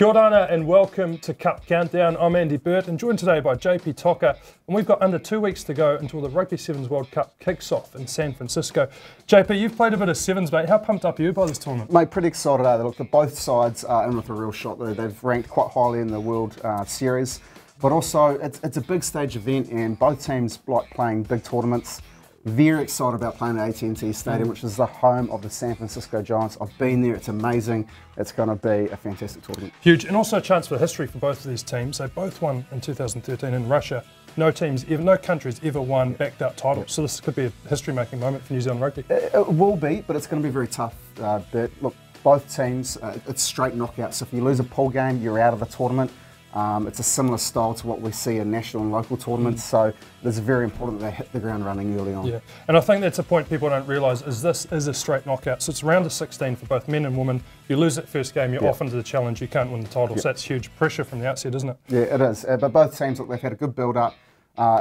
Kia ora and welcome to Cup Countdown. I'm Andy Burt and joined today by JP Toka, and we've got under 2 weeks to go until the Rugby Sevens World Cup kicks off in San Francisco. JP, you've played a bit of sevens, mate. How pumped up are you by this tournament? Mate, pretty excited. Look, both sides are in with a real shot. They've ranked quite highly in the World Series, but also it's a big stage event and both teams like playing big tournaments. Very excited about playing at AT&T Stadium, which is the home of the San Francisco Giants. I've been there, it's amazing. It's going to be a fantastic tournament. Huge, and also a chance for history for both of these teams. They both won in 2013 in Russia. No countries ever won backed up titles, so this could be a history-making moment for New Zealand rugby. It will be, but it's going to be very tough. But look, both teams, it's straight knockouts. So if you lose a pool game, you're out of the tournament. It's a similar style to what we see in national and local tournaments, so it's very important that they hit the ground running early on. Yeah, and I think that's a point people don't realise is this is a straight knockout. So it's round of 16 for both men and women. You lose that first game, you're off into the challenge, you can't win the title. So that's huge pressure from the outset, isn't it? Yeah, it is. But both teams, look, they've had a good build-up.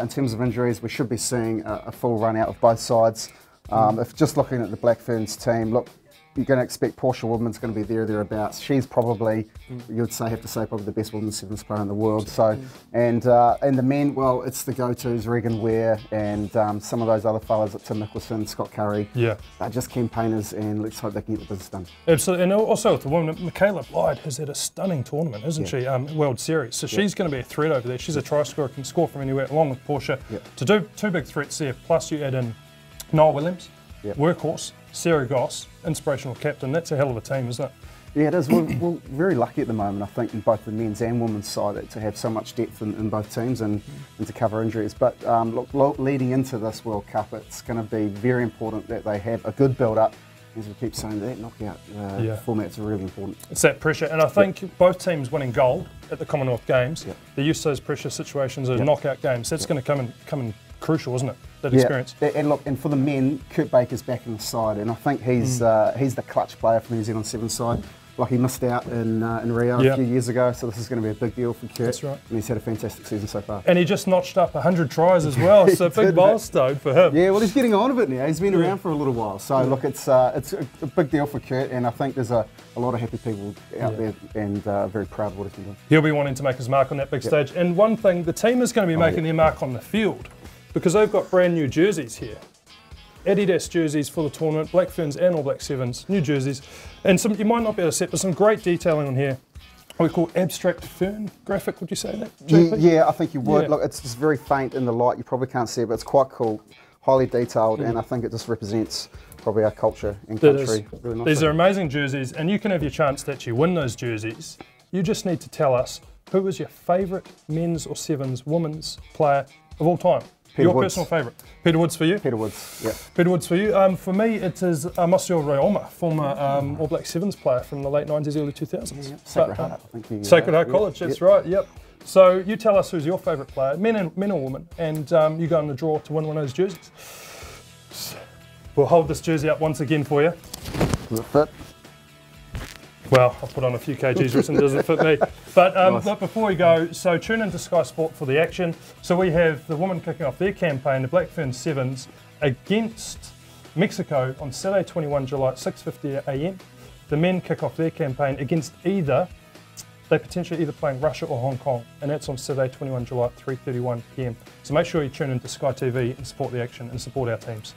In terms of injuries, we should be seeing a full run out of both sides. If just looking at the Black Ferns team, look, you're going to expect Portia Woodman's going to be there or thereabouts. She's probably, you'd have to say, probably the best women's sevens player in the world. So, and the men, well, it's the go-tos, Regan Ware and some of those other fellas, Tim Nicholson, Scott Curry. Yeah, they're just campaigners, and let's hope they can get the business done. Absolutely, and also with the women, Michaela Blyde has had a stunning tournament, isn't she? World Series, so she's going to be a threat over there. She's a try scorer, can score from anywhere, along with Portia. To do two big threats there, plus you add in Noel Williams, workhorse, Sarah Goss, inspirational captain. That's a hell of a team, isn't it? Yeah, it is. We're very lucky at the moment, I think, in both the men's and women's side to have so much depth in both teams and to cover injuries. But look, leading into this World Cup, it's going to be very important that they have a good build-up. As we keep saying, that knockout formats are really important. It's that pressure, and I think both teams winning gold at the Commonwealth Games, they're used to those pressure situations as knockout games. That's going to come in crucial, isn't it? That experience. And look, and for the men, Kurt Baker's back in the side, and I think he's the clutch player for the New Zealand Sevens side. Like, he missed out in Rio a few years ago, so this is going to be a big deal for Kurt. That's right. And he's had a fantastic season so far. And he just notched up 100 tries as well, so big milestone for him. Yeah, well, he's getting on a bit now. He's been around for a little while. So look, it's a big deal for Kurt, and I think there's a lot of happy people out there and very proud of what he's been doing. He'll be wanting to make his mark on that big stage. And one thing, the team is going to be making their mark on the field, because they've got brand new jerseys here. Adidas jerseys for the tournament, Black Ferns and All Black Sevens, new jerseys. And some, you might not be able to see it, but some great detailing on here. What we call abstract fern graphic, would you say that, JP? Yeah, I think you would. Look, it's just very faint in the light, you probably can't see it, but it's quite cool, highly detailed, and I think it just represents probably our culture and country. Really nicely. These are amazing jerseys, and you can have your chance to actually win those jerseys. You just need to tell us who is your favourite men's or sevens women's player of all time. Your personal favourite. Peter Woods for you? Peter Woods, yeah. Peter Woods for you. For me, it is Masio Rayoma, former All Black Sevens player from the late 90s, early 2000s. Sacred Heart, I think. Sacred Heart College, that's right, yep. So you tell us who's your favourite player, men or women, and you go in the draw to win one of those jerseys. We'll hold this jersey up once again for you. Does it fit? Well, I'll put on a few kgs, Richard, doesn't fit me. But nice. Before we go, so tune into Sky Sport for the action. So we have the women kicking off their campaign, the Black Ferns Sevens, against Mexico on Saturday 21 July at 6:50 AM. The men kick off their campaign against they're potentially either playing Russia or Hong Kong, and that's on Saturday 21 July at 3:31 PM. So make sure you tune into Sky TV and support the action and support our teams.